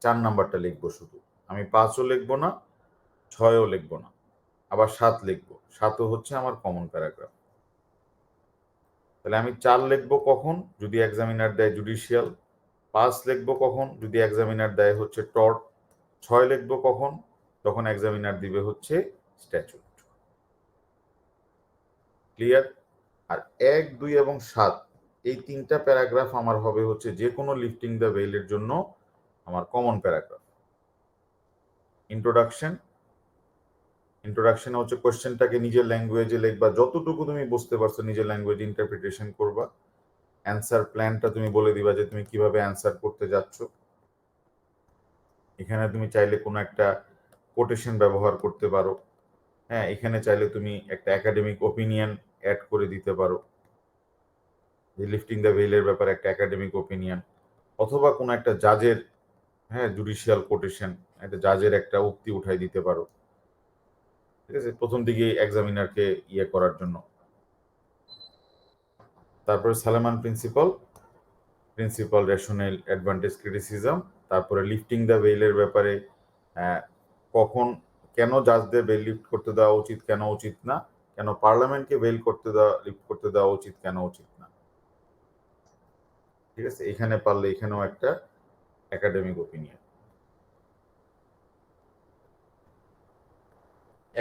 4 নাম্বারটা লিখবো শুধু। আমি 5ও লিখবো না, 6ও লিখবো না, আবার 7 লিখবো। 7ও হচ্ছে আমার কমন প্যারাগ্রাফ। তাহলে আমি 4 লিখবো কখন? যদি এক্সামিনার দেয় জুডিশিয়াল। 5 লিখবো কখন? যদি এক্সামিনার দেয় হচ্ছে টর্ট। 6 লিখবো কখন? তখন এক্সামিনার দিবে হচ্ছে স্ট্যাচুট। ক্লিয়ার? আর 1, 2 এবং 7 এই 3টা প্যারাগ্রাফ আমার হবে হচ্ছে যে কোনো লিফটিং দ্য ভেইলের জন্য আমার কমন প্যারাগ্রাফ। ইন্ট্রোডাকশনে হচ্ছে কোয়েশ্চেনটাকে নিজের ল্যাঙ্গুয়েজে লিখবা, যতটুকু তুমি বুঝতে পারছো নিজের ল্যাঙ্গুয়েজে ইন্টারপ্রিটেশন করবা। অ্যান্সার প্ল্যানটা তুমি বলে দিবা যে তুমি কিভাবে অ্যান্সার করতে যাচ্ছ। এখানে তুমি চাইলে কোনো একটা কোটেশন ব্যবহার করতে পারো। হ্যাঁ, এখানে চাইলে তুমি একটা একাডেমিক ওপিনিয়ন অ্যাড করে দিতে পারো, যে লিফটিং দ্য ভেইলের ব্যাপারে একটা একাডেমিক ওপিনিয়ন, অথবা কোনো একটা জাজের, হ্যাঁ, জুডিশিয়াল কোটেশন, একটা জাজের একটা উক্তি উঠাই দিতে পারো। ঠিক আছে, প্রথম দিকে এক্সামিনারকে ইয়ে করার জন্য। তারপরে Saleman principal rational advantage criticism. তারপরে লিফটিং দ্য ভেইলের ব্যাপারে কখন, কেন জাজদের বেল লিফট করতে দেওয়া উচিত, কেন উচিত না, কেন পার্লামেন্টকে বেল লিফট করতে দেওয়া উচিত, কেন উচিত না। ঠিক আছে, এখানে পারলে এখানেও একটা একাডেমিক ওপিনিয়ন,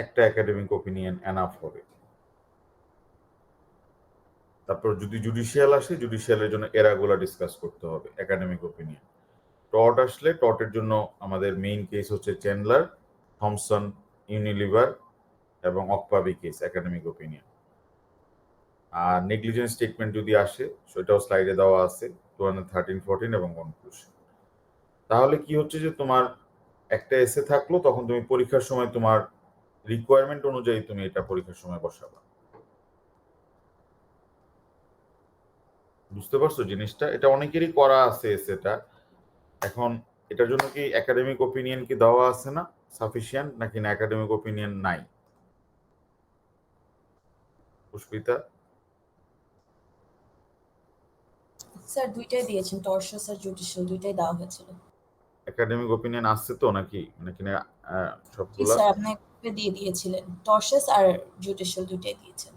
একটা একাডেমিক ওপিনিয়ন এনাফ হবে। তারপর যদি জুডিশিয়াল আসে, জুডিশিয়ালের জন্য এরাগুলা ডিসকাস করতে হবে, একাডেমিক ওপিনিয়ন। টর্ট আসলে টর্টের জন্য আমাদের মেইন কেস হচ্ছে চ্যান্ডলার, থমসন, ইউনিলিভার এবং অকপাবি কেস, একাডেমিক ওপিনিয়ন। আর নেগলিজেন্স স্টেটমেন্ট যদি আসে, সেটাও স্লাইডে দেওয়া আছে, 2013, 14 এবং কনক্লুশন। তাহলে কি হচ্ছে যে তোমার একটা এসে থাকলো, তখন তুমি পরীক্ষার সময় তোমার রিকোয়ারমেন্ট অনুযায়ী তুমি এটা পরীক্ষার সময় বসাবা। বুঝতে পারছো জিনিসটা? এটা অনেকেরই করা আছে এসেটা। এখন এটার জন্য কি একাডেমিক ওপিনিয়ন কি দেওয়া আছে না সাফিসিয়েন্ট, নাকি না একাডেমিক ওপিনিয়ন নাই? পুষ্পিতা? স্যার দুইটাই দিয়েছেন, টর্শাস আর জুডিশিয়াল দুইটাই দেওয়া হয়েছিল। একাডেমিক ওপিনিয়ন আসছে তো নাকি, নাকি না জি সবগুলা? স্যার, আপনাকে দিয়ে দিয়েছিলেন, টর্শাস আর জুডিশিয়াল দুইটাই দিয়েছেন।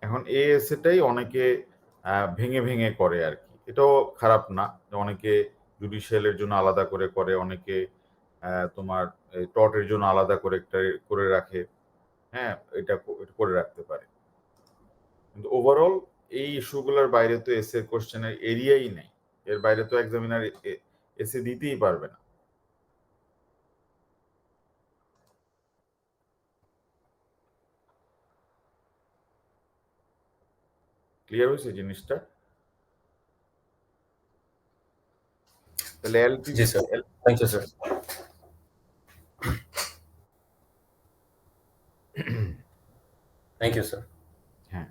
এখন এই এসেটাই অনেকে ভেঙে ভেঙে করে আর কি। এটাও খারাপ না, অনেকে জুডিশিয়ালের জন্য আলাদা করে করে, অনেকে তোমার টর্টের জন্য আলাদা করে একটা করে রাখে। হ্যাঁ, এটা করে রাখতে পারে, কিন্তু ওভারঅল এই ইস্যুগুলোর বাইরে তো এসে কোশ্চেনের এরিয়াই নেই। এর বাইরে তো এক্সামিনার এসে দিতেই পারবে না। ক্লিয়ার হয়েছে জিনিসটা? তাহলে জি sir, thank you sir. Thank you sir. হ্যাঁ,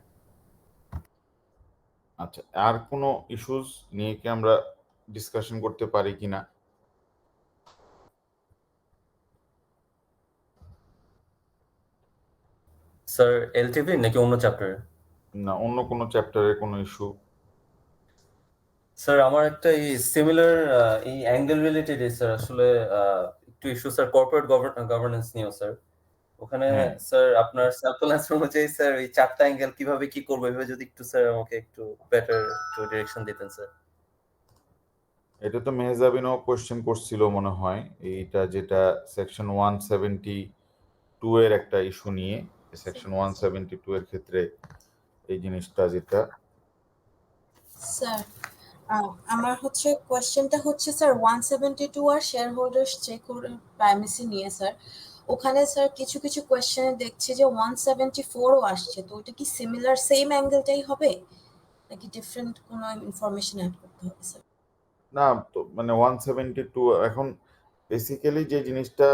আচ্ছা, আর কোনো ইস্যুস নিয়ে কি আমরা ডিসকাশন করতে পারি কিনা? স্যার এলটিভি নাকি অন্য চ্যাপ্টারে? না, অন্য কোনো চ্যাপ্টারের কোনো ইস্যু? স্যার আমার একটা এই সিমিলার এই অ্যাঙ্গেল রিলেটেড স্যার, আসলে একটু ইস্যু স্যার, কর্পোরেট গভর্নেন্স নিয়েও স্যার। ওখানে হ্যাঁ, স্যার আপনার স্যাম্পল অ্যান্সার অনুযায়ী স্যার এই 4টা অ্যাঙ্গেল কিভাবে কি করবো এভাবে যদি একটু স্যার আমাকে একটু বেটার একটু ডিরেকশন দিতেন স্যার। এটা তো মেহজাবিনও কোশ্চেন করছিল মনে হয়, এইটা যেটা সেকশন 172 এর একটা ইস্যু নিয়ে। সেকশন 172 এর ক্ষেত্রে এই জিনিসটা যেটা স্যার আমার হচ্ছে কোয়েশ্চেনটা হচ্ছে স্যার 172 আর শেয়ার হোল্ডার্স চেক প্রাইমেসি নিয়ে স্যার। ওখানে স্যার কিছু কিছু কোয়েশ্চেনে দেখছি যে 174ও আসছে, তো ওটা কি সিমিলার সেম অ্যাঙ্গেলটাই হবে নাকি ডিফারেন্ট কোনো ইনফরমেশন অ্যাড করতে হবে স্যার? না, তো মানে 172 এখন বেসিক্যালি যে জিনিসটা,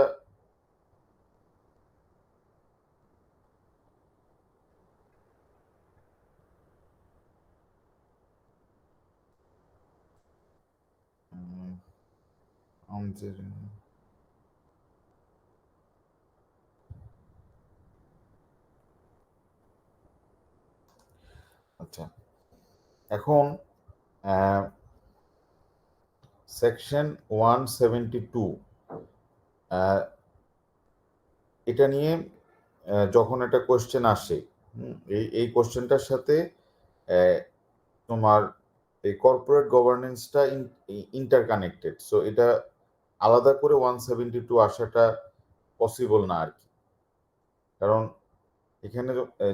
আচ্ছা, এখন সেকশন 172 এটা নিয়ে যখন একটা কোয়েশ্চেন আসে, এই কোয়েশ্চেনটার সাথে তোমার এই কর্পোরেট গভর্নেন্সটা ইন্টারকানেক্টেড, সো এটা আলাদা করে 172 আসাটা পসিবল না আর কি। কারণ এখানে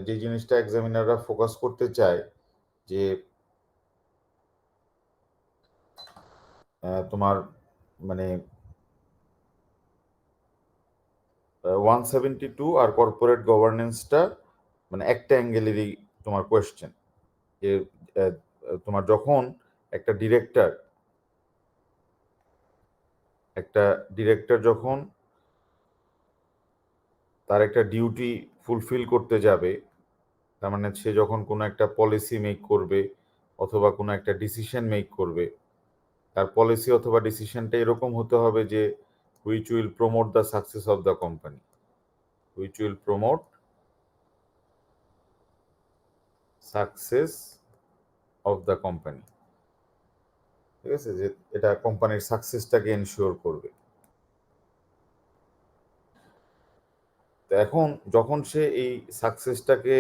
যে জিনিসটা এক্সামিনাররা ফোকাস করতে চায় যে তোমার মানে 172 আর কর্পোরেট গভর্নেন্সটা মানে একটা অ্যাঙ্গেলেরই তোমার কোয়েশ্চেন, যে তোমার যখন একটা ডিরেক্টর যখন তার একটা ডিউটি ফুলফিল করতে যাবে, তার মানে সে যখন কোনো একটা পলিসি মেক করবে অথবা কোনো একটা ডিসিশন মেক করবে, তার পলিসি অথবা ডিসিশনটা এরকম হতে হবে যে which will promote the success of the company, which will promote success of the company. ঠিক আছে, যে এটা কোম্পানির সাকসেসটাকে এনশিওর করবে। তো এখন যখন সে এই সাকসেসটাকে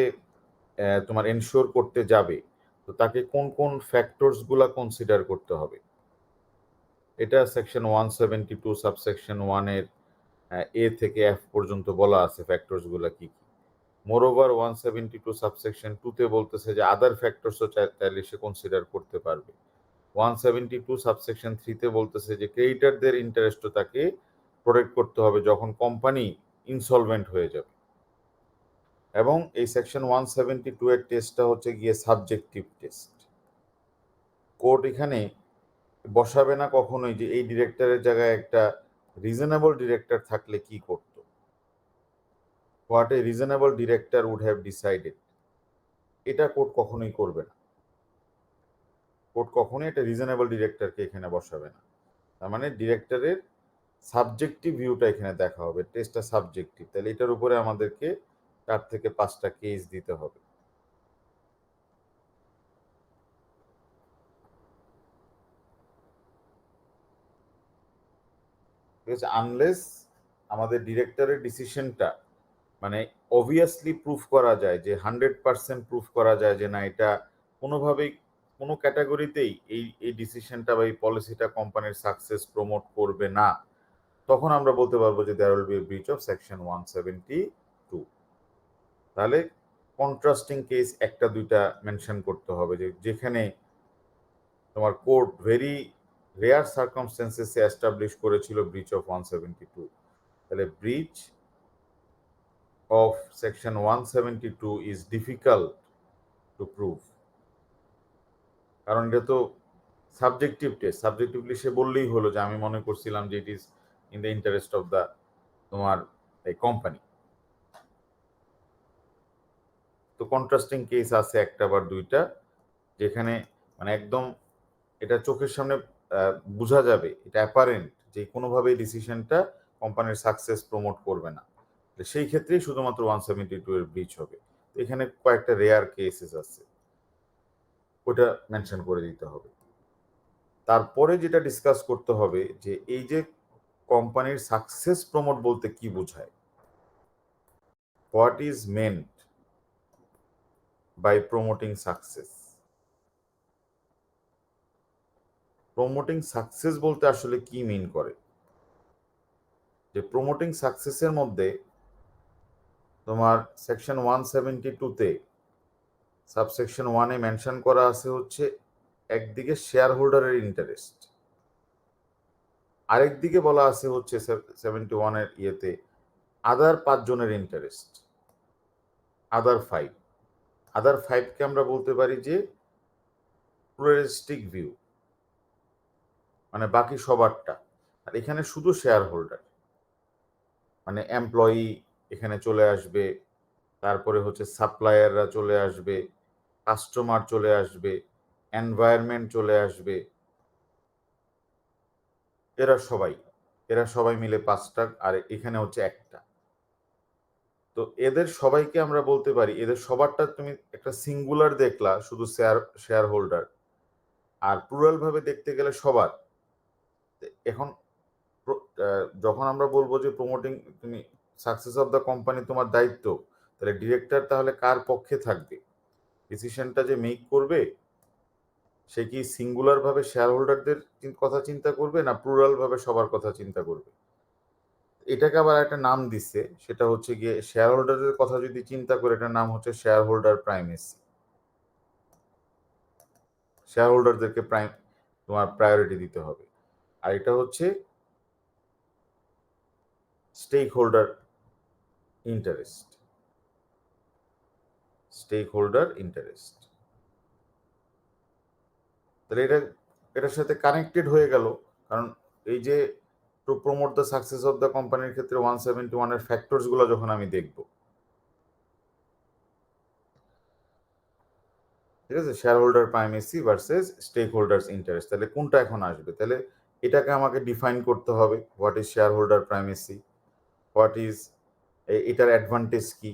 তোমার এনশিওর করতে যাবে, তো তাকে কোন কোন ফ্যাক্টরসগুলা কনসিডার করতে হবে, এটা সেকশন 172 সাবসেকশন 1-এর এ থেকে এফ পর্যন্ত বলা আছে ফ্যাক্টরসগুলা কি কি। মোরওভার 172 সাবসেকশন 2-তে বলতেছে যে আদার ফ্যাক্টরসও চাইলে সে কনসিডার করতে পারবে। 172 সাবসেকশন 3-তে বলতেছে যে ক্রেডিটরদের ইন্টারেস্টও তাকে প্রোটেক্ট করতে হবে যখন কোম্পানি ইনসলভেন্ট হয়ে যাবে। এবং এই সেকশন 172 এর টেস্টটা হচ্ছে গিয়ে সাবজেক্টিভ টেস্ট। কোর্ট এখানে বসাবে না কখনোই যে এই ডিরেক্টরের জায়গায় একটা রিজনেবল ডিরেক্টর থাকলে কি করত, what a reasonable director would have decided, এটা কোর্ট কখনোই করবে না। কোর্ট কখনোই একটা রিজনেবল ডিরেক্টরকে এখানে বসাবে না। তার মানে ডিরেক্টরের সাবজেক্টিভ ভিউটা এখানে দেখা হবে, টেস্টটা সাবজেক্টিভ। তাহলে এটার উপরে আমাদেরকে 4 থেকে 5টা কেস দিতে হবে। ঠিক আছে, আনলেস আমাদের ডিরেক্টরের ডিসিশনটা মানে অবভিয়াসলি প্রুফ করা যায়, যে 100% প্রুফ করা যায় যে না এটা কোনোভাবেই কোনো ক্যাটাগরিতেই এই ডিসিশনটা বা এই পলিসিটা কোম্পানির সাকসেস প্রমোট করবে না, তখন আমরা বলতে পারবো যে there will be breach of section 172। তাহলে কন্ট্রাস্টিং কেস একটা দুইটা মেনশন করতে হবে, যে যেখানে তোমার কোর্ট ভেরি রেয়ার সার্কামস্টেন্সেসে এস্টাবলিশ করেছিল ব্রিচ অফ 172। তাহলে ব্রিচ of section 172 is difficult to prove, কারণ এটা তো সাবজেক্টিভ টেস্ট। সাবজেক্টিভলি সে বললেই হলো যে আমি মনে করছিলাম যে it is in the interest of the তোমার এই কোম্পানি। তো কন্ট্রাস্টিং কেস আছে একটা বা দুইটা, যেখানে মানে একদম এটা চোখের সামনে বোঝা যাবে, এটা অ্যাপারেন্ট যে কোনোভাবেই ডিসিশনটা কোম্পানির সাকসেস প্রমোট করবে না, সেই ক্ষেত্রেই শুধুমাত্র 172 এর ব্রিচ হবে। এখানে কয়েকটা রেয়ার কেসেস আছে, ওটা মেনশন করে দিতে হবে। তারপরে যেটা ডিসকাস করতে হবে যে এই যে কোম্পানির সাকসেস প্রমোট বলতে কি বোঝায়, what is meant by promoting success. Promoting success বলতে আসলে কি মিন করে, যে প্রমোটিং সাকসেসের মধ্যে তোমার সেকশন 172-তে সাবসেকশন 1-এ মেনশন করা আছে হচ্ছে একদিকে শেয়ার হোল্ডারের ইন্টারেস্ট, আরেকদিকে বলা আছে হচ্ছে 71-এর ইয়েতে আদার 5 জনের ইন্টারেস্ট, আদার 5কে আমরা বলতে পারি যে প্লুরালিস্টিক ভিউ, মানে বাকি সবারটা। আর এখানে শুধু শেয়ার হোল্ডার, মানে এমপ্লয়ি এখানে চলে আসবে, তারপরে হচ্ছে সাপ্লায়াররা চলে আসবে, কাস্টমার চলে আসবে, এনভায়রনমেন্ট চলে আসবে, এরা সবাই মিলে 5টা, আর এখানে হচ্ছে একটা। তো তো এদের সবাইকে আমরা বলতে পারি, এদের সবারটা তুমি একটা সিঙ্গুলার দেখলা শুধু শেয়ার হোল্ডার, আর প্লুরাল ভাবে দেখতে গেলে সবার। এখন যখন আমরা বলবো যে প্রমোটিং তুমি সাকসেস অফ দ্য কোম্পানি তোমার দায়িত্ব, তাহলে ডিরেক্টর তাহলে কার পক্ষে থাকবে? ডিসিশনটা যে মেক করবে সে কি সিঙ্গুলার ভাবে শেয়ার হোল্ডারদের কথা চিন্তা করবে না প্লুরাল ভাবে সবার কথা চিন্তা করবে? এটাকে আবার একটা নাম দিচ্ছে, সেটা হচ্ছে গিয়ে শেয়ার হোল্ডারদের কথা যদি চিন্তা করে, এটার নাম হচ্ছে শেয়ার হোল্ডার প্রাইমেসি। শেয়ার হোল্ডারদেরকে তোমার প্রায়োরিটি দিতে হবে। আর এটা হচ্ছে stakeholder interest. Stakeholder interest, তাহলে এটার সাথে কানেক্টেড হয়ে গেল। কারণ এই যে to promote the success of the কোম্পানির ক্ষেত্রে 171 এর ফ্যাক্টরস গুলো যখন আমি দেখব, ঠিক আছে, shareholder primacy versus stakeholders interest, তাহলে কোনটা এখন আসবে? তাহলে এটাকে আমাকে ডিফাইন করতে হবে, what is share holder primacy, what is, এটার অ্যাডভান্টেজ কি,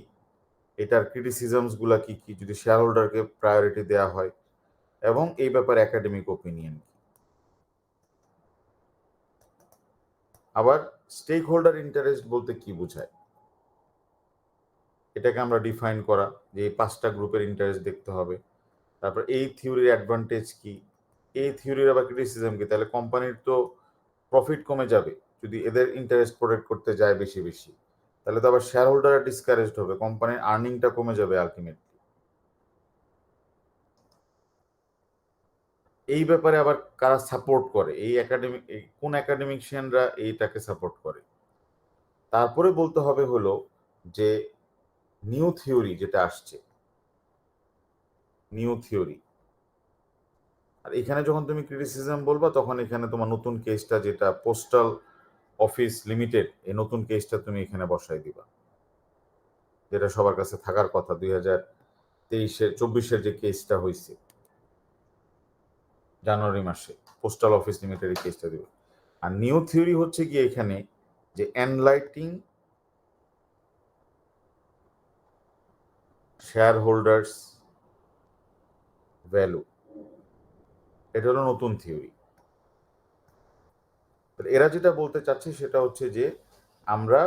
এটার ক্রিটিসিজমস গুলা কি কি যদি শেয়ার হোল্ডারকে প্রায়োরিটি দেওয়া হয়, এবং এই ব্যাপারে একাডেমিক ওপিনিয়ন কি। আবার স্টেক হোল্ডার ইন্টারেস্ট বলতে কি বোঝায়, এটাকে আমরা ডিফাইন করা, যে এই 5টা গ্রুপের ইন্টারেস্ট দেখতে হবে। তারপর এই থিওরির অ্যাডভান্টেজ কি, এই থিওরির আবার ক্রিটিসিজম কি। তাহলে কোম্পানির তো প্রফিট কমে যাবে যদি এদের ইন্টারেস্ট প্রোটেক্ট করতে যায় বেশি বেশি, তাহলে তো আবার শেয়ার হোল্ডাররা ডিসকারেজড হবে, কোম্পানির আর্নিংটা কমে যাবে আলটিমেটলি। এই ব্যাপারে আবার কারা সাপোর্ট করে, এই কোন একাডেমিশিয়ানরা এইটাকে সাপোর্ট করে। তারপরে বলতে হবে হলো যে নিউ থিওরি যেটা আসছে, নিউ থিওরি। আর এখানে যখন তুমি ক্রিটিসিজম বলবা, তখন এখানে তোমার নতুন কেসটা, যেটা পোস্টাল অফিস লিমিটেড, এই নতুন কেসটা তুমি এখানে বসাই দিবা, যেটা সবার কাছে থাকার কথা। 2024-এর যে কেসটা হয়েছে জানুয়ারি মাসে, পোস্টাল অফিস লিমিটেডের কেসটা দিবে। আর নিউ থিওরি হচ্ছে কি এখানে, যে এনলাইটিং শেয়ার হোল্ডার্স ভ্যালু, এটা হলো নতুন থিওরি। এরা যেটা বলতে চাচ্ছে সেটা হচ্ছে যে আমরা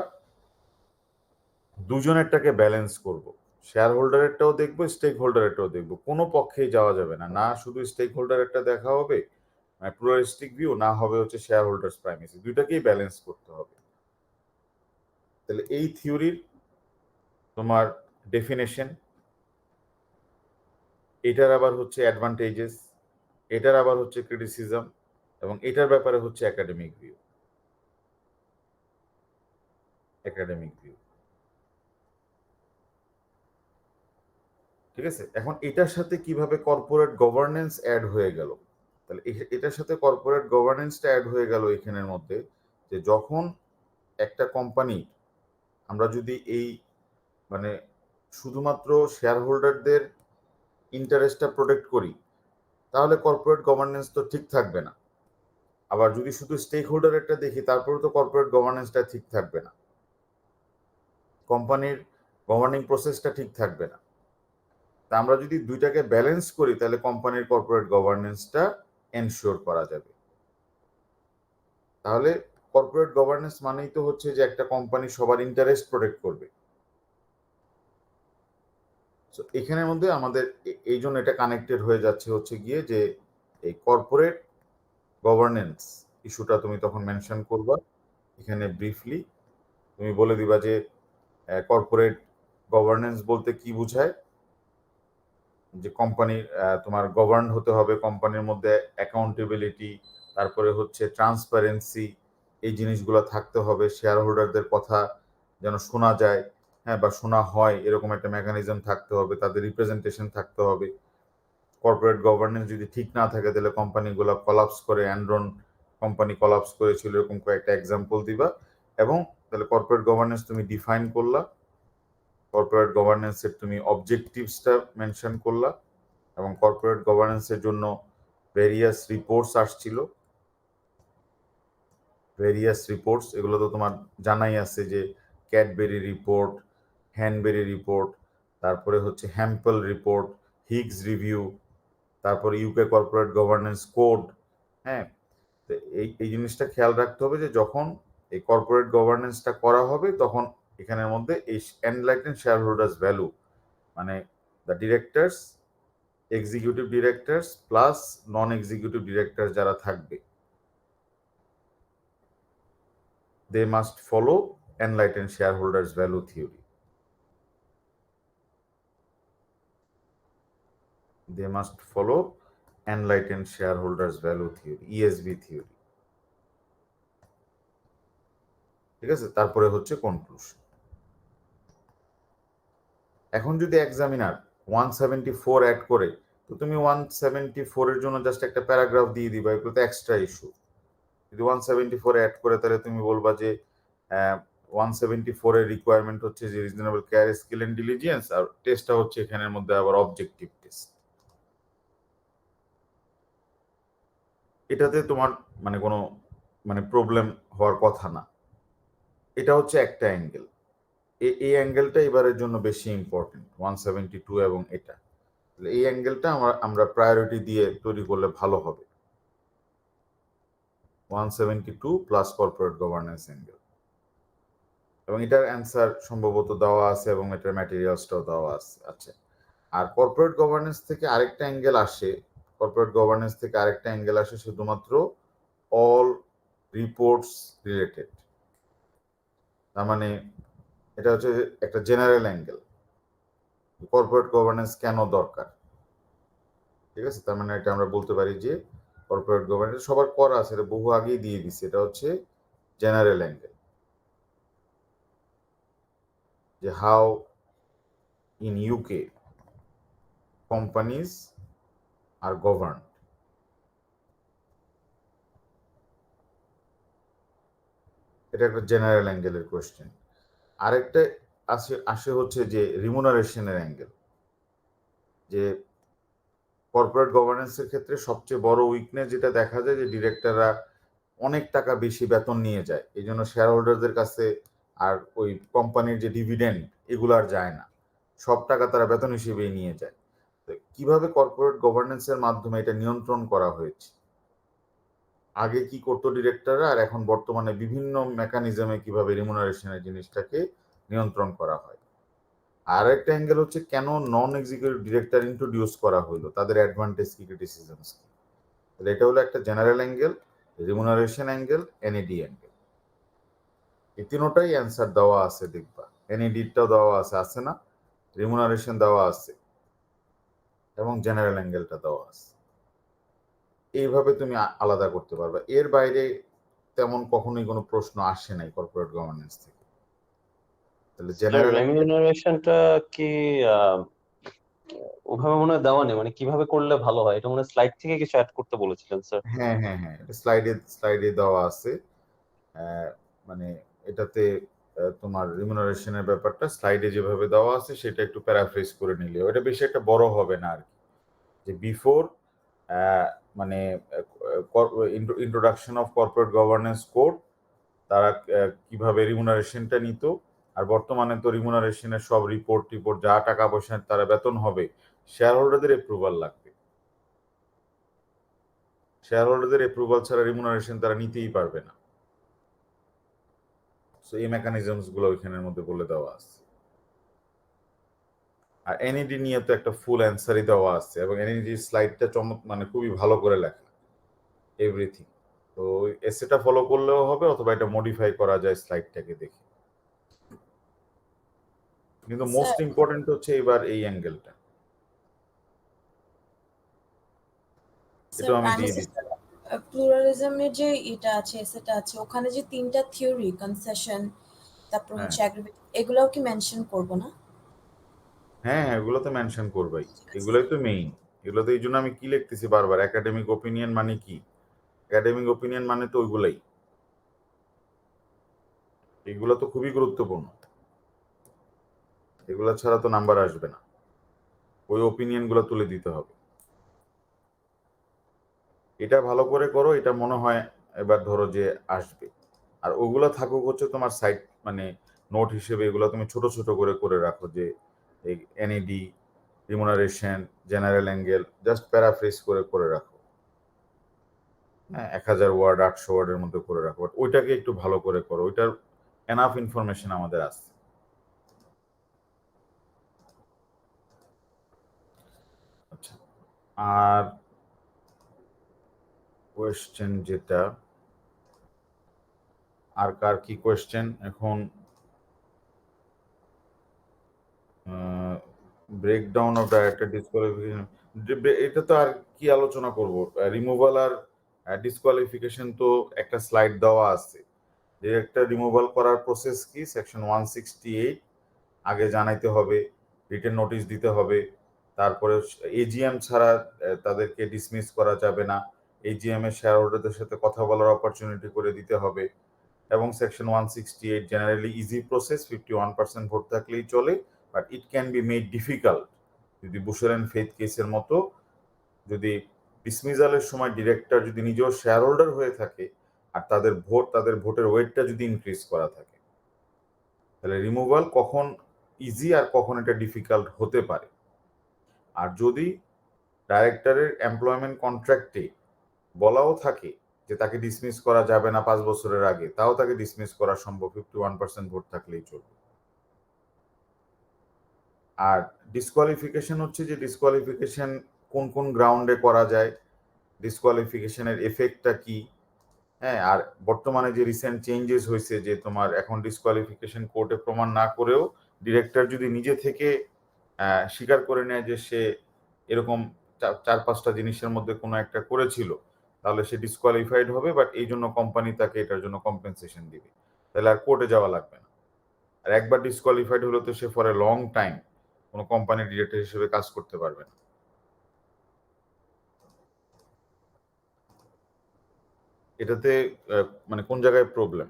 দুজনেরটাকে ব্যালেন্স করব, শেয়ার হোল্ডারেরটাও দেখবো, স্টেক হোল্ডারেরটাও দেখবো, কোনো পক্ষেই যাওয়া যাবে না, না শুধু স্টেক হোল্ডারেরটা দেখা হবে প্লুরালিস্টিক ভিউ, না হবে হচ্ছে শেয়ার হোল্ডার্স প্রাইমেসি, দুইটাকেই ব্যালেন্স করতে হবে। তাহলে এই থিওরির তোমার ডেফিনেশন, এটার আবার হচ্ছে অ্যাডভান্টেজেস, এটার আবার হচ্ছে ক্রিটিসিজম, এবং এটার ব্যাপারে হচ্ছে একাডেমিক ভিউ। একাডেমিক ভিউ, ঠিক আছে। এখন এটার সাথে কিভাবে কর্পোরেট গভর্নেন্স অ্যাড হয়ে গেল, তাহলে এটার সাথে কর্পোরেট গভর্নেন্সটা অ্যাড হয়ে গেল এখানের মধ্যে, যে যখন একটা কোম্পানি, আমরা যদি এই মানে শুধুমাত্র শেয়ার হোল্ডারদের ইন্টারেস্টটা প্রোটেক্ট করি, তাহলে কর্পোরেট গভর্নেন্স তো ঠিক থাকবে না। আবার যদি শুধু স্টেক হোল্ডারেরটা দেখি, তারপরে তো কর্পোরেট গভর্নেন্সটা ঠিক থাকবে না, কোম্পানির গভর্নিং প্রসেসটা ঠিক থাকবে না। তা আমরা যদি দুইটাকে ব্যালেন্স করি, তাহলে কোম্পানির কর্পোরেট গভর্নেন্সটা এনশিওর করা যাবে। তাহলে কর্পোরেট গভর্নেন্স মানেই তো হচ্ছে যে একটা কোম্পানি সবার ইন্টারেস্ট প্রোটেক্ট করবে। এখানের মধ্যে আমাদের এই জন্য এটা কানেক্টেড হয়ে যাচ্ছে হচ্ছে গিয়ে যে এই কর্পোরেট গভর্নেন্স ইস্যুটা তুমি তখন মেনশন করবা এখানে ব্রিফলি। তুমি বলে দিবা যে কর্পোরেট গভর্নেন্স বলতে কি বোঝায়, যে কোম্পানির তোমার গভর্ন হতে হবে, কোম্পানির মধ্যে অ্যাকাউন্টেবিলিটি, তারপরে হচ্ছে ট্রান্সপারেন্সি, এই জিনিসগুলো থাকতে হবে, শেয়ার হোল্ডারদের কথা যেন শোনা যায়, হ্যাঁ, বা শোনা হয়, এরকম একটা মেকানিজম থাকতে হবে, তাদের রিপ্রেজেন্টেশন থাকতে হবে। কর্পোরেট গভর্নেন্স যদি ঠিক না থাকে, তাহলে কোম্পানিগুলো কলাপস করে, অ্যানরন কোম্পানি কলাপস করেছিল, এরকম কয়েকটা এক্সাম্পল দিবা। এবং তাহলে কর্পোরেট গভর্নেন্স তুমি ডিফাইন করলা, কর্পোরেট গভর্নেন্সের তুমি অবজেক্টিভসটা মেনশন করলা, এবং কর্পোরেট গভর্নেন্সের জন্য ভেরিয়াস রিপোর্টস আসছিল, ভেরিয়াস রিপোর্টস, এগুলো তো তোমার জানাই আছে, যে ক্যাডবেরি রিপোর্ট, হ্যানবেরি রিপোর্ট, তারপরে হচ্ছে হ্যাম্পল রিপোর্ট, হিগস রিভিউ, তারপরে ইউকে কর্পোরেট গভর্নেন্স কোড। হ্যাঁ, তো এই জিনিসটা খেয়াল রাখতে হবে যে যখন এই কর্পোরেট গভর্নেন্সটা করা হবে তখন এখানের মধ্যে এই এনলাইটেন শেয়ার হোল্ডার্স ভ্যালু মানে the directors, executive directors plus non executive director যারা থাকবে, they must follow enlightened shareholders value theory. They must follow enlightened shareholders value theory, ESV theory. ঠিক আছে, তারপরে হচ্ছে কনক্লুশন। এখন যদি এক্সামিনার 174 অ্যাড করে, তো তুমি 174 এর জন্য জাস্ট একটা প্যারাগ্রাফ দিয়ে দিবা, এগুলো তো এক্সট্রা ইস্যু। যদি 174 অ্যাড করে তাহলে তুমি বলবা যে 174 এর রিকোয়ারমেন্ট হচ্ছে যে reasonable care, skill and diligence, আর টেস্টটা হচ্ছে এখানের মধ্যে আবার অবজেক্টিভ টেস্ট। এটাতে তোমার মানে কোনো মানে প্রবলেম হওয়ার কথা না। এটা হচ্ছে একটা অ্যাঙ্গেল। এই অ্যাঙ্গেলটা এবারের জন্য বেশি ইম্পর্টেন্ট, 172 এবং এটা। এই অ্যাঙ্গেলটা আমরা প্রায়োরিটি দিয়ে তৈরি করলে ভালো হবে। 172 প্লাস কর্পোরেট গভর্নেন্স অ্যাঙ্গেল, এবং এটার অ্যান্সার সম্ভবত দেওয়া আছে এবং এটার ম্যাটেরিয়ালসটাও দেওয়া আছে। আচ্ছা, আর কর্পোরেট গভর্নেন্স থেকে আরেকটা অ্যাঙ্গেল আসে, শুধুমাত্র অল রিপোর্টস রিলেটেড। তার মানে এটা হচ্ছে একটা জেনারেল অ্যাঙ্গেল, কর্পোরেট গভর্নেন্স কেন দরকার। ঠিক আছে, তার মানে এটা আমরা বলতে পারি যে কর্পোরেট গভর্নেন্স সবার করা আছে, এটা বহু আগেই দিয়ে দিচ্ছে, এটা হচ্ছে জেনারেল অ্যাঙ্গেল, যে how in UK companies are govern. এটা একটা জেনারেল অ্যাঙ্গেলের কোয়েশ্চেন। আরেকটা আসে হচ্ছে যে রিমুনারেশনের অ্যাঙ্গেল, যে কর্পোরেট গভর্নেন্সের ক্ষেত্রে সবচেয়ে বড় উইকনেস যেটা দেখা যায় যে ডিরেক্টররা অনেক টাকা বেশি বেতন নিয়ে যায়, এই জন্য শেয়ার হোল্ডারদের কাছে আর ওই কোম্পানির যে ডিভিডেন্ড এগুলো আর যায় না, সব টাকা তারা বেতন হিসেবেই নিয়ে যায়। তো কিভাবে কর্পোরেট গভর্নেন্সের মাধ্যমে এটা নিয়ন্ত্রণ করা হয়েছে, আগে কি করতো ডিরেক্টররা আর এখন বর্তমানে বিভিন্ন মেকানিজমে কিভাবে রিমুনারেশনের জিনিসটাকে নিয়ন্ত্রণ করা হয়। আর একটা অ্যাঙ্গেল হচ্ছে কেন নন এক্সিকিউটিভ ডিরেক্টর ইন্ট্রোডিউস করা হলো, তাদের অ্যাডভান্টেজ কি, ক্রিটিসিজমস কি। এটা হলো একটা general angle, remuneration angle, NAD angle. এই তিনটাই অ্যান্সার দেওয়া আছে, দেখবা এনএডিটাও দেওয়া আছে না, রিমুনারেশন দেওয়া আছে এবং জেনারেল অ্যাঙ্গেলটা দেওয়া আছে। এইভাবে তুমি আলাদা করতে পারবে, এর বাইরে তেমন কখনোই কোনো প্রশ্ন আসে নাই কর্পোরেট গভর্নেন্স থেকে। তাহলে জেনারেল রেমিউনারেশনটা কি ওভাবে মনে হয় দেওয়া নেই, মানে কিভাবে করলে ভালো হয় এটা মনে হয় স্লাইড থেকে কিছু অ্যাড করতে বলেছিলেন স্যার। হ্যাঁ হ্যাঁ হ্যাঁ, স্লাইডে দেওয়া আছে। মানে এটাতে তোমার রিমুনারেশনের ব্যাপারটা স্লাইডে যেভাবে দেওয়া আছে সেটা একটু প্যারাফ্রেজ করে নিলে ওটা বেশি একটা বড় হবে না আর কি। যে বিফোর মানে introduction of corporate governance code তারা কিভাবে রিমুনারেশনটা নিত, আর বর্তমানে তো রিমুনারেশনের সব রিপোর্ট যা টাকা পয়সা তারা বেতন হবে, শেয়ার হোল্ডারদের অ্যাপ্রুভাল লাগবে। শেয়ার হোল্ডারদের অ্যাপ্রুভাল ছাড়া রিমুনারেশন তারা নিতেই পারবে না। সো এই মেকানিজমস গুলো ওইখানের মধ্যে বলে দেওয়া আছে। আর এনইডি নিয়ে তো একটা ফুল অ্যান্সারই দেওয়া আছে, এবং এনইডি স্লাইডটা মানে খুবই ভালো করে লেখা, এভরিথিং। তো এসেটা ফলো করলেও হবে, অথবা এটা মডিফাই করা যায় স্লাইডটাকে দেখে। কিন্তু মোস্ট ইম্পর্টেন্ট হচ্ছে এবার এই অ্যাঙ্গেলটা, এটা আমি দিয়ে দিচ্ছি। প্লুরালিজমের যে এটা আছে সেটা আছে, ওখানে যে তিনটা থিওরি, কনসেশন, তারপর হচ্ছে এগুলাও কি মেনশন করব না? হ্যাঁ হ্যাঁ, এগুলো তো মেনশন করবাই, এগুলোই তো মেইন। এগুলো তো এই জন্য আমি কি লিখতেছি বারবার, একাডেমিক ওপিনিয়ন মানে কি, একাডেমিক ওপিনিয়ন মানে তো ওইগুলাই, এগুলো তো খুবই গুরুত্বপূর্ণ, এগুলো ছাড়া তো নাম্বার আসবে না, ওই ওপিনিয়ন গুলো তুলে দিতে হবে। এটা ভালো করে করো, এটা মনে হয় এবার ধরো যে আসবে। আর ওগুলো থাকুক হচ্ছে তোমার সাইড মানে নোট হিসেবে এগুলো তুমি ছোট ছোট করে করে রাখো, যে এই NAD, remuneration, general angle, just paraphrase করে করে রাখো। হ্যাঁ, 1000 ওয়ার্ড 800 ওয়ার্ডের মধ্যে করে রাখো, বাট ওইটাকে একটু ভালো করে করো, ওইটার এনাফ ইনফরমেশন আমাদের আছে। আচ্ছা, আর কোয়েশ্চেন যেটা, আর কার কি কোয়েশ্চেন এখন? ব্রেকডাউন অফ ডাইরেক্টর ডিসকোয়ালিফিকেশন, এটা তো আর কি আলোচনা করব। রিমুভাল আর ডিসকোয়ালিফিকেশন তো একটা স্লাইড দেওয়া আছে। ডিরেক্টর রিমুভাল করার প্রসেস কি, সেকশন 168 আগে জানাইতে হবে, রিটেন নোটিশ দিতে হবে, তারপরে এজিএম ছাড়া তাদেরকে ডিসমিস করা যাবে না, এজিএম এর শেয়ার হোল্ডারদের সাথে কথা বলার অপরচুনিটি করে দিতে হবে, এবং section 168 generally easy process, 51% vote থাকলেই চলে, but it can be made difficult যদি বুশেল অ্যান্ড ফেথ কেসের মতো, যদি ডিসমিজালের সময় ডিরেক্টর যদি নিজেও শেয়ার হোল্ডার হয়ে থাকে আর তাদের ভোটের ওয়েটটা যদি ইনক্রিজ করা থাকে, তাহলে রিমুভাল কখন ইজি আর কখন এটা ডিফিকাল্ট হতে পারে। আর যদি ডাইরেক্টরের এমপ্লয়মেন্ট কন্ট্রাক্টে বলাও থাকে যে তাকে ডিসমিস করা যাবে না 5 বছরের আগে, তাও তাকে ডিসমিস করা সম্ভব, 51% ভোট থাকলেই চলবে। আর ডিসকোয়ালিফিকেশন হচ্ছে যে ডিসকোয়ালিফিকেশন কোন কোন গ্রাউন্ডে করা যায়, ডিসকোয়ালিফিকেশনের এফেক্টটা কি। হ্যাঁ, আর বর্তমানে যে রিসেন্ট চেঞ্জেস হয়েছে যে তোমার এখন ডিসকোয়ালিফিকেশন কোর্টে প্রমাণ না করেও ডিরেক্টর যদি নিজে থেকে স্বীকার করে নেয় যে সে এরকম 4-5টা জিনিসের মধ্যে কোনো একটা করেছিল, তাহলে সে ডিসকোয়ালিফাইড হবে, বাট এই জন্য কোম্পানি তাকে এটার জন্য কম্পেনসেশন দিবে, তাহলে আর কোর্টে যাওয়া লাগবে না। আর একবার ডিসকোয়ালিফাইড হলে তো সে ফর এ লং টাইম কোনো কোম্পানির ডিরেক্টর হিসেবে কাজ করতে পারবে না। এটাতে মানে কোন জায়গায় প্রবলেম?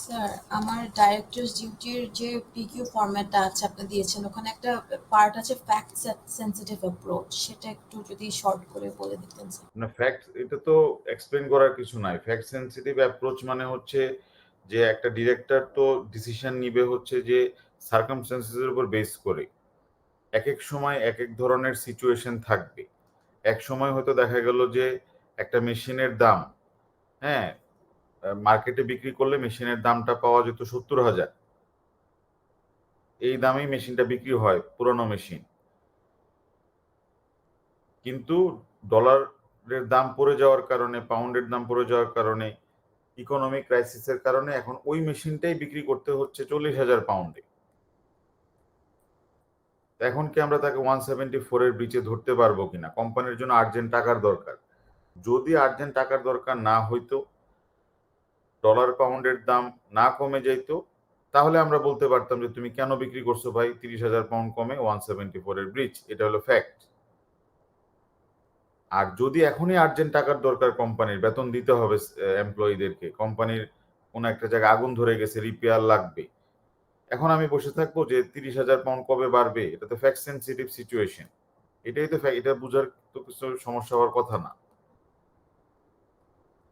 স্যার, আমার ডাইরেক্টরস ডিউটির যে পিকিউ ফরম্যাটটা আছে আপনি দিয়েছেন, ওখানে একটা পার্ট আছে ফ্যাক্ট সেনসিটিভ অ্যাপ্রোচ, সেটা একটু যদি শর্ট করে বলে দিতেন স্যার। না, ফ্যাক্ট এটা তো এক্সপ্লেন করার কিছু নাই। ফ্যাক্ট সেনসিটিভ অ্যাপ্রোচ মানে হচ্ছে যে একটা ডিরেক্টর তো ডিসিশন নিবে হচ্ছে যে সার্কামস্ট্যান্সেসের উপর বেস করে। এক এক সময় এক এক ধরনের সিচুয়েশন থাকবে। এক সময় হয়তো দেখা গেল যে একটা মেশিনের দাম, হ্যাঁ, মার্কেটে বিক্রি করলে মেশিনের দামটা পাওয়া যেত 70,000, এই দামেই মেশিনটা বিক্রি হয়, পুরনো মেশিন। কিন্তু ডলারের দাম পড়ে যাওয়ার কারণে, পাউন্ডের দাম পড়ে যাওয়ার কারণে, ইকোনমিক ক্রাইসিসের কারণে এখন ওই মেশিনটাই বিক্রি করতে হচ্ছে 40,000 পাউন্ডে। এখন কি আমরা তাকে 174 এর ব্রিচে ধরতে পারবো কিনা? কোম্পানির জন্য আর্জেন্ট টাকার দরকার। যদি আর্জেন্ট টাকার দরকার না হইতো, ডলার পাউন্ডের দাম না কমে যাইতো, তাহলে আমরা বলতে পারতাম যে তুমি কেন বিক্রি করছো ভাই 30,000 পাউন্ড কমে 174 এর ব্রিচ, এটা হলো ফ্যাক্ট। আর যদি এখনই আর্জেন্ট টাকার দরকার, কোম্পানির বেতন দিতে হবে এমপ্লয়ীদেরকে, কোম্পানির কোনো একটা জায়গায় আগুন ধরে গেছে, রিপেয়ার লাগবে, এখন আমি বসে থাকবো যে 30,000 পাউন্ড কবে বাড়বে? এটা তো ফ্যাক্ট সেনসিটিভ সিচুয়েশন। এটাই তো এটা বুঝার তো কিছু সমস্যা হওয়ার কথা না।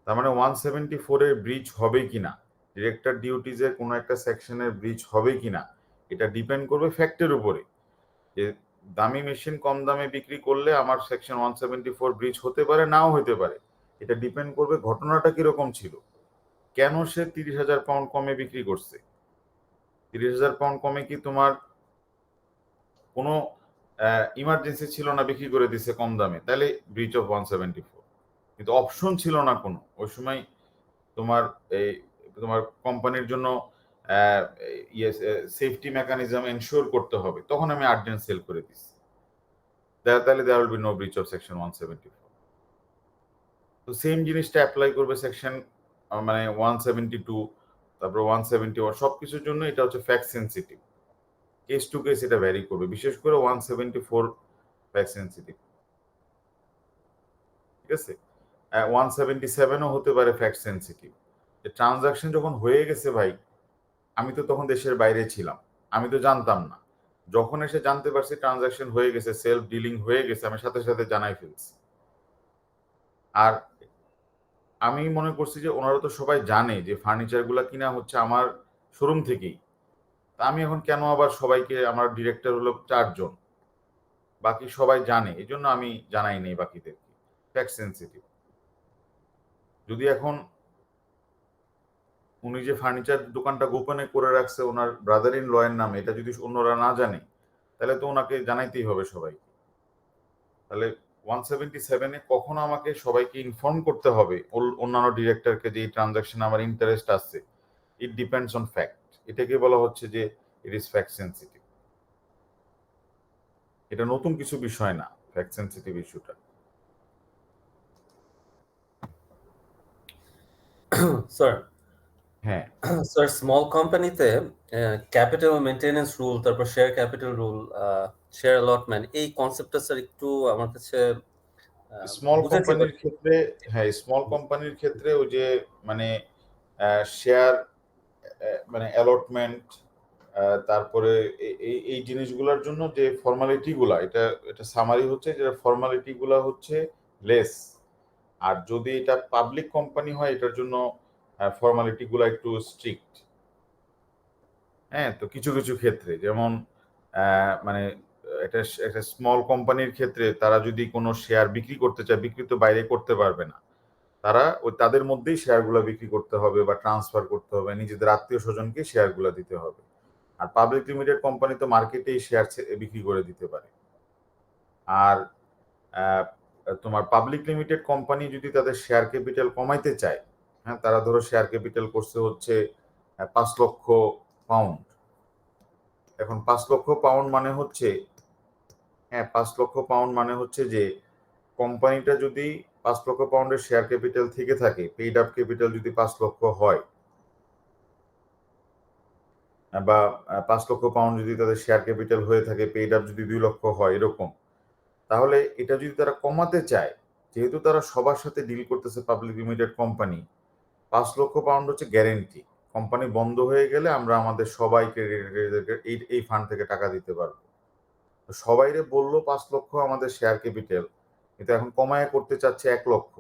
তার মানে 174 এর ব্রিচ হবে কিনা, ডিরেক্টর ডিউটিজ এর কোনো একটা সেকশনের ব্রিচ হবে কিনা, এটা ডিপেন্ড করবে ফ্যাক্টের উপরে। যে দামি মেশিন কম দামে বিক্রি করলে আমার সেকশন 174 ব্রিচ হতে পারে, নাও হতে পারে। এটা ডিপেন্ড করবে ঘটনাটা কিরকম ছিল, কেন সে 30,000 পাউন্ড কমে বিক্রি করছে। 30,000 পাউন্ড কমে কি তোমার কোনো ইমার্জেন্সি ছিল না, বিক্রি করে দিছে কম দামে, তাহলে ব্রিচ অফ 174। কিন্তু অপশন ছিল না কোনো, ওই সময় তোমার এই তোমার কোম্পানির জন্য সেফটি মেকানিজম এনশিওর করতে হবে, তখন আমি আর্জেন্ট সেল করে দিচ্ছি, তাহলে there will be no breach of section 174। তো সেম জিনিসটা অ্যাপ্লাই করবে সেকশন মানে 172, তারপর 171, সবকিছুর জন্য এটা হচ্ছে fact sensitive, case to case এটা ভ্যারি করবে, বিশেষ করে 174 ফ্যাক্ট সেনসিটিভ। ঠিক আছে? 177ও হতে পারে ফ্যাক্ট সেন্সিটিভ। ট্রানজাকশন যখন হয়ে গেছে ভাই, আমি তো তখন দেশের বাইরে ছিলাম, আমি তো জানতাম না। যখন এসে জানতে পারছি ট্রানজাকশন হয়ে গেছে, সেলফ ডিলিং হয়ে গেছে, আমি সাথে সাথে জানাই ফেলছি। আর আমি মনে করছি যে ওনারা তো সবাই জানে যে ফার্নিচারগুলো কিনা হচ্ছে আমার শোরুম থেকেই। তা আমি এখন কেন আবার সবাইকে, আমার ডিরেক্টর হলো 4 জন, বাকি সবাই জানে, এই জন্য আমি জানাই নেই বাকিদেরকে। Fact sensitive. যদি এখন উনি যে ফার্নিচার দোকানটা গোপনে করে রাখছে ওনার ব্রাদার ইন ল এর নামে, এটা যদি অন্যরা না জানে, তাহলে তো ওনাকে জানাইতেই হবে সবাইকে। তাহলে 177-এ কখন আমাকে সবাইকে ইনফর্ম করতে হবে অন্যান্য ডিরেক্টরকে যে এই ট্রানজাকশন আমার ইন্টারেস্ট আছে, ইট ডিপেন্ডস অন ফ্যাক্ট। এটাকে বলা হচ্ছে যে ইট ইজ ফ্যাক্ট সেন্সিটিভ। এটা নতুন কিছু বিষয় না, ফ্যাক্ট সেন্সিটিভ ইস্যুটা। স্যার হ্যাঁ, স্যার স্মল কোম্পানিতে ক্যাপিটাল মেইনটেনেন্স রুল, তারপর share capital rule, share allotment, এই কনসেপ্টটা স্যার একটু আমার কাছে স্মল বুঝেছি বাট কোম্পানির ক্ষেত্রে, হ্যাঁ স্মল কোম্পানির ক্ষেত্রে ওই যে মানে শেয়ার, মানে অ্যালটমেন্ট, তারপরে এই জিনিসগুলোর জন্য যে ফর্মালিটি গুলা, এটা সামারি হচ্ছে যে ফর্মালিটি গুলা হচ্ছে লেস। আর যদি এটা পাবলিক কোম্পানি হয় এটার জন্য ফর্মালিটি গুলা একটু স্ট্রিক্ট। হ্যাঁ, তো কিছু কিছু ক্ষেত্রে যেমন মানে এটা একটা স্মল কোম্পানির ক্ষেত্রে তারা যদি কোনো শেয়ার বিক্রি করতে চায়, বিক্রি তো বাইরে করতে পারবে না, তারা ওই তাদের মধ্যেই শেয়ারগুলো বিক্রি করতে হবে বা ট্রান্সফার করতে হবে, নিজেদের আত্মীয় স্বজনকে শেয়ারগুলো দিতে হবে। আর পাবলিক লিমিটেড কোম্পানি তো মার্কেটেই শেয়ার বিক্রি করে দিতে পারে। আর আহ, তোমার পাবলিক লিমিটেড কোম্পানি যদি তাদের শেয়ার ক্যাপিটাল কমাইতে চায়, হ্যাঁ, তারা ধরো শেয়ার ক্যাপিটাল করছে হচ্ছে 5 লক্ষ পাউন্ড। এখন 5 লক্ষ পাউন্ড মানে হচ্ছে, হ্যাঁ 5 লক্ষ পাউন্ড মানে হচ্ছে যে কোম্পানিটা যদি 5 লক্ষ পাউন্ডের শেয়ার ক্যাপিটাল থেকে থাকে, পেইড আপ ক্যাপিটাল যদি 5 লক্ষ হয়, বা 5 লক্ষ পাউন্ড যদি তাদের শেয়ার ক্যাপিটাল হয়ে থাকে, পেইড আপ যদি 2 লক্ষ হয় এরকম, তাহলে এটা যদি তারা কমাতে চায়, যেহেতু তারা সবার সাথে ডিল করতেছে পাবলিক লিমিটেড কোম্পানি, 5 লক্ষ পাউন্ড হচ্ছে গ্যারেন্টি। কোম্পানি বন্ধ হয়ে গেলে আমরা আমাদের সবাইকে এই ফান্ড থেকে টাকা দিতে পারবো। তো সবাইরে বললো 5 লক্ষ আমাদের শেয়ার ক্যাপিটাল, কিন্তু এখন কমায় করতে চাচ্ছে 1 লক্ষ।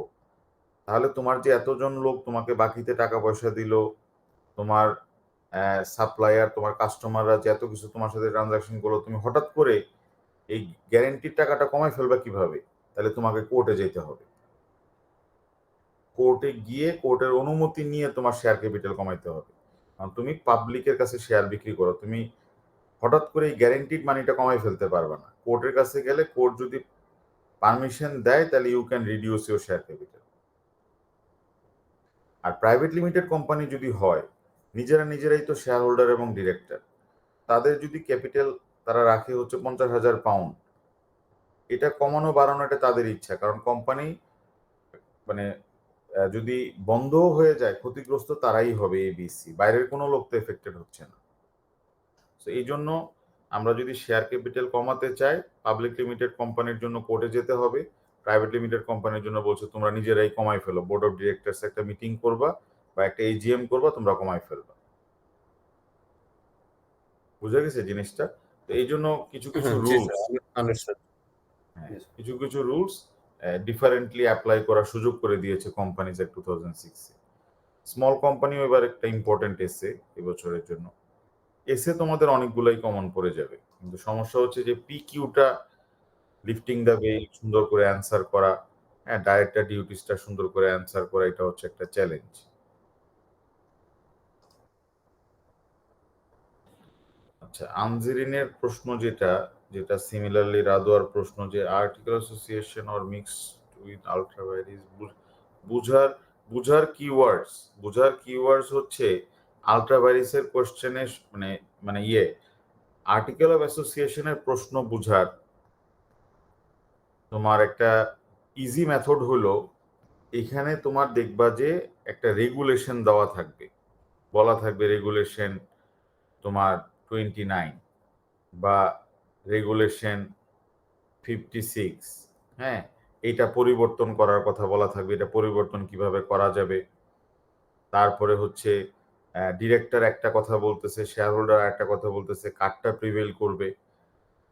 তাহলে তোমার যে এতজন লোক তোমাকে বাকিতে টাকা পয়সা দিল, তোমার সাপ্লায়ার, তোমার কাস্টমাররা যে এত কিছু তোমার সাথে ট্রানজাকশন করলো, তুমি হঠাৎ করে এই গ্যারেন্টির টাকাটা কমায় ফেলবা কিভাবে? তাহলে তোমাকে কোর্টে যেতে হবে। কোর্টে গিয়ে কোর্টের অনুমতি নিয়ে তোমার শেয়ার ক্যাপিটাল কমাইতে হবে। কারণ তুমি পাবলিকের কাছে শেয়ার বিক্রি করো, তুমি হঠাৎ করে এই গ্যারেন্টিড মানিটা কমাই ফেলতে পারবে না। কোর্টের কাছে গেলে কোর্ট যদি পারমিশন দেয় তাহলে you can reduce your share capital. আর প্রাইভেট লিমিটেড কোম্পানি যদি হয়, নিজেরাই তো শেয়ার হোল্ডার এবং ডিরেক্টর, তাদের যদি ক্যাপিটাল তারা রাখে হচ্ছে 50,000 পাউন্ড, এটা কমানো বাড়ানো এটা তাদের ইচ্ছা। কারণ কোম্পানি মানে যদি বন্ধ হয়ে যায়, ক্ষতিগ্রস্ত তারাই হবে, এবিসি, বাইরের কোনো লোক তো এফেক্টেড হচ্ছে না। তো এই জন্য আমরা যদি শেয়ার ক্যাপিটাল কমাতে চাই, পাবলিক লিমিটেড কোম্পানির জন্য কোর্টে যেতে হবে। প্রাইভেট লিমিটেড কোম্পানির জন্য বলছে তোমরা নিজেরাই কমাই ফেলো, বোর্ড অফ ডিরেক্টরস একটা মিটিং করবা বা একটা এজিএম করবা, তোমরা কমাই ফেলবা। বুঝে গেছে জিনিসটা? তো এই জন্য কিছু কিছু জি রুলস, স্যার, আন্ডারস্টুড। হ্যাঁ কিছু কিছু রুলস ডিফারেন্টলি অ্যাপ্লাই করার সুযোগ করে দিয়েছে কোম্পানিজ 2006-এ। স্মল কোম্পানিও এবার একটা ইম্পর্টেন্ট এসে এবছরের জন্য। এসে তোমাদের অনেকগুলাই কমন পড়ে যাবে, কিন্তু সমস্যা হচ্ছে যে পিকিউটা, লিফটিং দ্য ভেইল সুন্দর করে অ্যান্সার করা, হ্যাঁ ডাইরেক্টর ডিউটিসটা সুন্দর করে অ্যান্সার করা, এটা হচ্ছে একটা চ্যালেঞ্জ। আচ্ছা, আনজেরিনের প্রশ্ন যেটা, যেটা সিমিলারলি রাদোয়ার প্রশ্ন, যে article association or mixed with ultraviolet, বুঝার বুঝার কিওয়ার্ডস হচ্ছে আলট্রাভায়োলেটসের কোশ্চেনে, মানে মানে আর্টিকেল অফ অ্যাসোসিয়েশনের প্রশ্ন বুঝার তোমার একটা ইজি মেথড হলো, এখানে তোমার দেখবা যে একটা রেগুলেশন দেওয়া থাকবে, বলা থাকবে রেগুলেশন তোমার 29 বা রেগুলেশন 56, হ্যাঁ এইটা পরিবর্তন করার কথা বলা থাকবে, এটা পরিবর্তন কিভাবে করা যাবে। তারপরে হচ্ছে ডিরেক্টর একটা কথা বলতেছে, শেয়ার হোল্ডার একটা কথা বলতেছে, কারটা প্রিভেল করবে।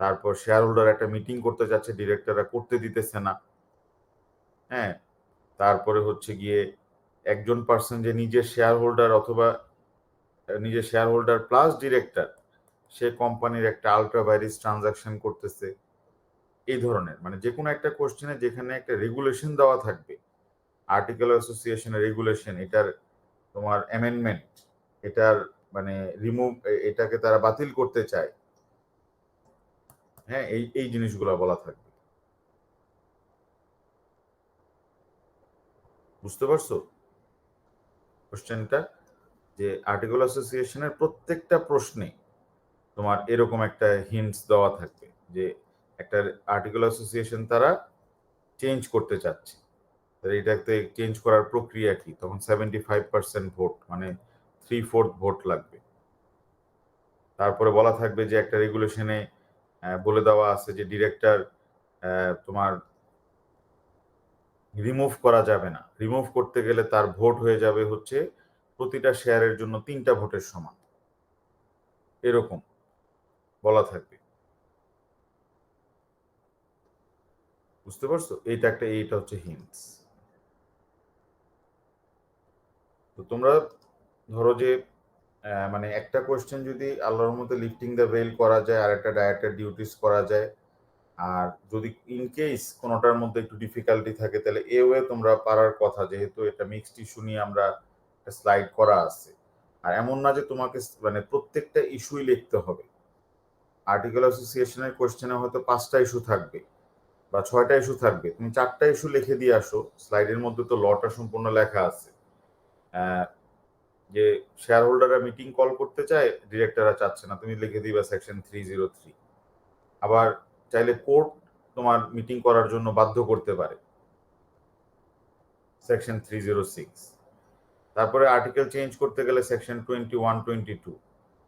তারপর শেয়ার হোল্ডার একটা মিটিং করতে যাচ্ছে, ডিরেক্টররা করতে দিতেছে না। হ্যাঁ, তারপরে হচ্ছে গিয়ে একজন পার্সন যে নিজের শেয়ার হোল্ডার অথবা নিজের শেয়ার হোল্ডার প্লাস ডিরেক্টর, সে কোম্পানির একটা আলট্রা ভাইরাস ট্রানজাকশন করতেছে। এই ধরনের মানে যে কোনো একটা কোশ্চেনে যেখানে একটা রেগুলেশন দেওয়া থাকবে, আর্টিকেল অ্যাসোসিয়েশনের রেগুলেশন, এটার তোমার অ্যামেন্ডমেন্ট, এটার মানে রিমুভ, এটাকে তারা বাতিল করতে চায়। হ্যাঁ, এই এই জিনিসগুলো বলা থাকবে। বুঝতে পারছো কোশ্চেনটা? যে আর্টিকেল অ্যাসোসিয়েশনের প্রত্যেকটা প্রশ্নে তোমার এরকম একটা হিন্টস দেওয়া থাকবে যে একটা আর্টিকেল অ্যাসোসিয়েশন তারা চেঞ্জ করতে চাচ্ছে, এটাতে চেঞ্জ করার প্রক্রিয়া কি, তখন 75% ভোট মানে 3/4 ভোট লাগবে। তারপরে বলা থাকবে যে একটা রেগুলেশনে বলে দেওয়া আছে যে ডিরেক্টর তোমার রিমুভ করা যাবে না, রিমুভ করতে গেলে তার ভোট হয়ে যাবে হচ্ছে প্রতিটা শেয়ারের জন্য 3টা ভোটের সমান, এরকম বলা থাকবে। বুঝতে পারছো? এইটা হচ্ছে হিন্টস। তো তোমরা ধরো যে মানে একটা কোয়েশ্চেন যদি আল্লাহর মধ্যে লিফটিং দ্য ভেল করা যায় আর একটা ডায়েটের ডিউটিস করা যায়, আর যদি ইন কেস কোনোটার মধ্যে একটু ডিফিকাল্টি থাকে তাহলে এ ওয়ে তোমরা পারার কথা, যেহেতু এটা মিক্সড ইস্যু নিয়ে আমরা স্লাইড করা আছে। আর এমন না যে তোমাকে মানে প্রত্যেকটা ইস্যুই লিখতে হবে। আর্টিকেল অ্যাসোসিয়েশনের কোয়েশ্চেনে হয়তো 5টা ইস্যু থাকবে বা 6টা ইস্যু থাকবে, তুমি 4টা ইস্যু লিখে দিয়ে আসো। স্লাইডের মধ্যে তো লটা সম্পূর্ণ লেখা আছে। যে শেয়ার হোল্ডাররা মিটিং কল করতে চায়, ডিরেক্টররা চাচ্ছে না, তুমি লিখে দিবা সেকশন 303। আবার চাইলে কোর্ট তোমার মিটিং করার জন্য বাধ্য করতে পারে, সেকশন 306। তারপরে আর্টিকেল চেঞ্জ করতে গেলে সেকশন 21, 22।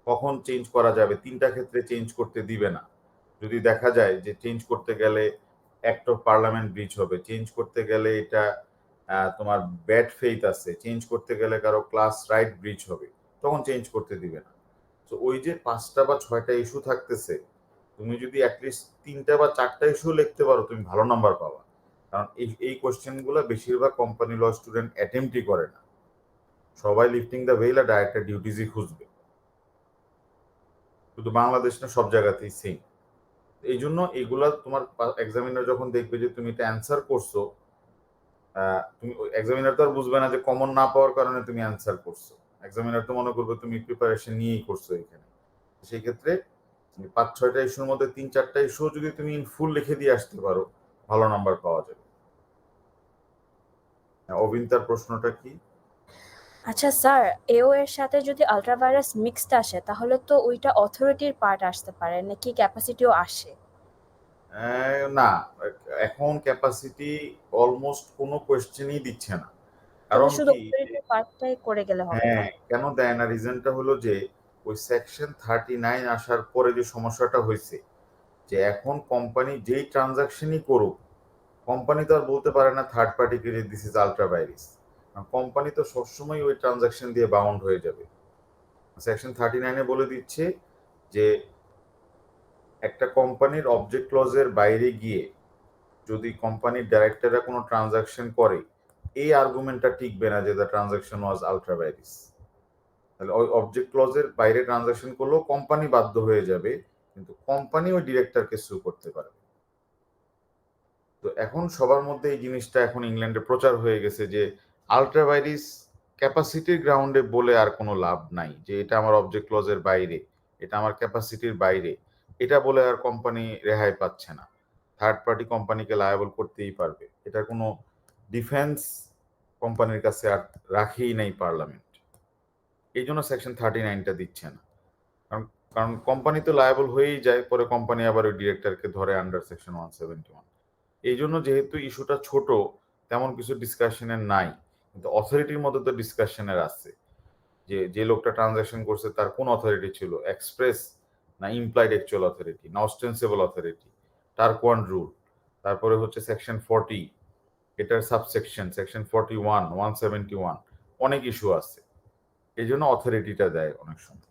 কখন চেঞ্জ করা যাবে? 3টা ক্ষেত্রে চেঞ্জ করতে দিবে না। যদি দেখা যায় যে চেঞ্জ করতে গেলে অ্যাক্ট অফ পার্লামেন্ট ব্রিচ হবে, চেঞ্জ করতে গেলে এটা তোমার ব্যাড ফেইথ আছে, চেঞ্জ করতে গেলে কারো ক্লাস রাইট ব্রিচ হবে, তখন চেঞ্জ করতে দিবে না। তো ওই যে 5টা বা 6টা ইস্যু থাকতেছে, তুমি যদি অ্যাটলিস্ট 3টা বা 4টা ইস্যু লিখতে পারো, তুমি ভালো নাম্বার পাবা। কারণ এই কোশ্চেনগুলো বেশিরভাগ কোম্পানি ল স্টুডেন্ট অ্যাটেম্পটই করে না, সবাই লিফটিং দ্য ভেল আর ডাইরেক্টর ডিউটিসই খুঁজবে। শুধু বাংলাদেশ না, সব জায়গাতেই সেম। এই জন্য এগুলা তোমার এক্সামিনার যখন দেখবে যে তুমি এটা অ্যান্সার করছো, তুমি এক্সামিনার তো আর বুঝবে না যে কমন না পাওয়ার কারণে তুমি অ্যান্সার করছো। এক্সামিনার তো মনে করবে তুমি প্রিপারেশন নিয়েই করছো এখানে। সেই ক্ষেত্রে 5-6টা ইস্যুর মধ্যে 3-4টা ইস্যু যদি তুমি ফুল লিখে দিয়ে আসতে পারো, ভালো নাম্বার পাওয়া যাবে। অবিন্তার প্রশ্নটা কি? আচ্ছা স্যার, এও এর সাথে যদি আল্ট্রাভাইরাস মিক্সড আসে তাহলে তো ওইটা অথরিটির পার্ট আসতে পারে নাকি ক্যাপাসিটিও আসে? না, এখন ক্যাপাসিটি অলমোস্ট কোনো কোয়েশ্চেনই দিচ্ছে না। তাহলে কারণ শুধু কি, অথরিটির পার্টটাই করে গেলে হবে হ্যাঁ, তাই? কেন দেয় না, রিজনটা হলো যে ওই সেকশন 39 আসার পরে যে সমস্যাটা হয়েছে, যে এখন কোম্পানি যেই ট্রানজাকশনই করুক, কোম্পানি তো আর বলতে পারে না থার্ড পার্টিকে যে this is ultra virus. Company তো সবসময় ওই ট্রানজাকশন দিয়ে বাউন্ড হয়ে যাবে। সেকশন 39-এ বলে দিচ্ছে যে একটা কোম্পানির অবজেক্ট ক্লজের বাইরে গিয়ে যদি কোম্পানির ডাইরেক্টররা কোনো ট্রানজাকশন করে, এই আর্গুমেন্টটা টিকবে না যে the transaction was ultra virus. তাহলে ওই অবজেক্ট ক্লজের বাইরে ট্রানজাকশন করলেও কোম্পানি বাধ্য হয়ে যাবে, কিন্তু কোম্পানি ওই ডিরেক্টরকে সু করতে পারবে। তো এখন সবার মধ্যে এই জিনিসটা এখন ইংল্যান্ডে প্রচার হয়ে গেছে যে আলট্রা ভাইরাস ক্যাপাসিটির গ্রাউন্ডে বলে আর কোনো লাভ নাই, যে এটা আমার অবজেক্ট ক্লজের বাইরে, এটা আমার ক্যাপাসিটির বাইরে, এটা বলে আর কোম্পানি রেহাই পাচ্ছে না, থার্ড পার্টি কোম্পানিকে লায়াবল করতেই পারবে। এটার কোনো ডিফেন্স কোম্পানির কাছে আর রাখেই নাই পার্লামেন্ট। এই জন্য সেকশন 39টা দিচ্ছে না। কারণ কারণ কোম্পানি তো লায়াবল হয়েই যায়, পরে কোম্পানি আবার ওই ডিরেক্টরকে ধরে আন্ডার সেকশন 171। এই জন্য যেহেতু ইস্যুটা ছোট, তেমন কিছু ডিসকাশনের নাই, কিন্তু অথরিটির মধ্যে তো ডিসকাশনের আছে, যে যে লোকটা ট্রানজাকশন করছে তার কোন অথরিটি ছিল, এক্সপ্রেস না ইমপ্লাইড অ্যাকচুয়াল অথরিটি না অস্টেন্সিবল অথরিটি, টার্ক 1 রুল। তারপরে হচ্ছে সেকশন 40, এটার সাবসেকশন সেকশন 41, 171, অনেক ইস্যু আছে, এই জন্য অথরিটিটা দেয় অনেক সময়।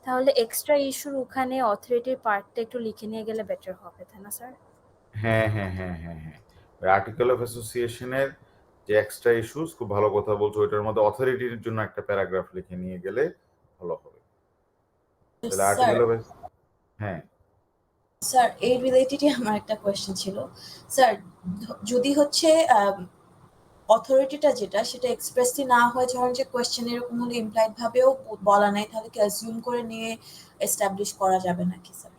তাহলে এক্সট্রা ইস্যুর ওখানে অথরিটির পার্টটা একটু লিখে নিয়ে গেলে বেটার হবে, তাই না স্যার? হ্যাঁ হ্যাঁ হ্যাঁ হ্যাঁ হ্যাঁ, আর্টিকেল অফ অ্যাসোসিয়েশনের যে এক্সট্রা ইস্যুস, খুব ভালো কথা বলছো, ওইটার মধ্যে অথরিটির জন্য একটা প্যারাগ্রাফ লিখে নিয়ে গেলে ভালো হবে। তাহলে স্যার আর্টিকেল অফ, হ্যাঁ স্যার এই রিলেটেডই আমার একটা কোয়েশ্চেন ছিল স্যার। যদি হচ্ছে অথরিটিটা যেটা সেটা এক্সপ্রেসলি না হয়, ধরেন যে কোয়েশ্চেন এরকম হলে ইমপ্লাইড ভাবেও বলা নাই, তাহলে কি অ্যাজিউম করে নিয়ে এস্টাবলিশ করা যাবে নাকি স্যার?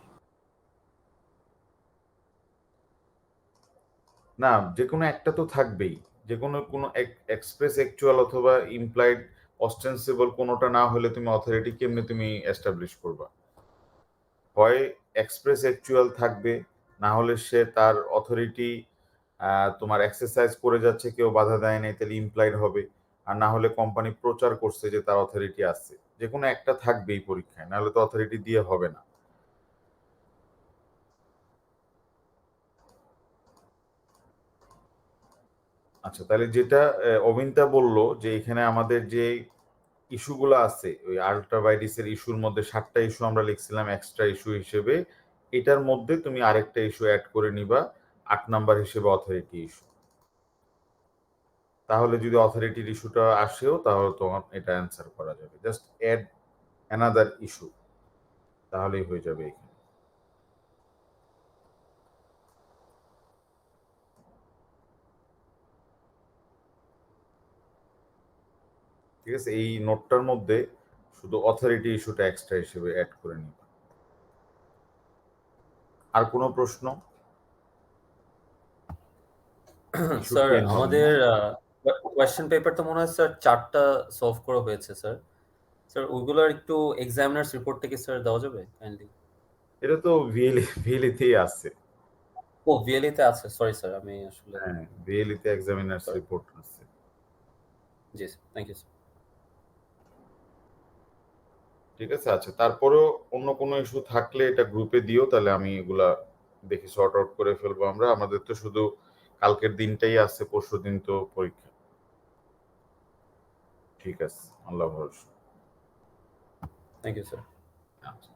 না, যে কোনো একটা তো থাকবেই, যে কোনো এক্সপ্রেস, অ্যাকচুয়াল অথবা ইমপ্লাইড, অস্টেন্সিবল কোনোটা না হলে তুমি অথরিটি কেমনে তুমি এস্টাবলিশ করবা? হয় এক্সপ্রেস অ্যাকচুয়াল থাকবে, না হলে সে তার অথরিটি তোমার এক্সারসাইজ করে যাচ্ছে, কেউ বাধা দেয় নাই, তাহলে ইমপ্লাইড হবে। আর না হলে কোম্পানি প্রচার করছে যে তার অথরিটি আছে, যে কোনো একটা থাকবেই পরীক্ষায়, না হলে তো অথরিটি দিয়ে হবে না। আচ্ছা, তাহলে যেটা অবিন্তা বলল যে এখানে আমাদের যে ইস্যুগুলো আছে, ওই আল্ট্রাভাইরাসের ইস্যুর মধ্যে 7টা ইস্যু আমরা লিখছিলাম এক্সট্রা ইস্যু হিসেবে, এটার মধ্যে তুমি আরেকটা ইস্যু অ্যাড করে নিবা 8 নাম্বার হিসেবে, অথরিটি ইস্যু। তাহলে যদি অথরিটির ইস্যুটা আসেও তাহলে তোমার এটা অ্যান্সার করা যাবে, জাস্ট অ্যাড অ্যানাদার ইস্যু, তাহলেই হয়ে যাবে এখানে। ঠিক আছে, এই নোটটার মধ্যে শুধু অথরিটি ইস্যুটা এক্সট্রা হিসেবে অ্যাড করে নিবা। আর কোনো প্রশ্ন? ইস্যু স্যার 10 হবে আমাদের না? কোয়েশ্চেন পেপার তো মনে হয় স্যার 4টা সলভ করা হয়েছে স্যার। স্যার ওইগুলোর একটু এক্সামিনার্স রিপোর্টটা কি স্যার দেওয়া যাবে কাইন্ডলি? এটা তো ভিএলইতেই আছে। ও ভিএলই তে আছে, সরি স্যার আমি আসলে, হ্যাঁ, ভিএলইতে এক্সামিনার্স Sorry. রিপোর্ট আছে। জি থ্যাংক ইউ স্যার। ঠিক আছে, আচ্ছা, তারপরেও অন্য কোনো ইস্যু থাকলে এটা গ্রুপে দিও, তাহলে আমি এগুলা দেখি সর্ট আউট করে ফেলবো আমরা। আমাদের তো শুধু কালকের দিনটাই আছে, পরশু দিন তো পরীক্ষা। ঠিক আছে, আল্লাহ ভরসা। Thank you sir. আচ্ছা।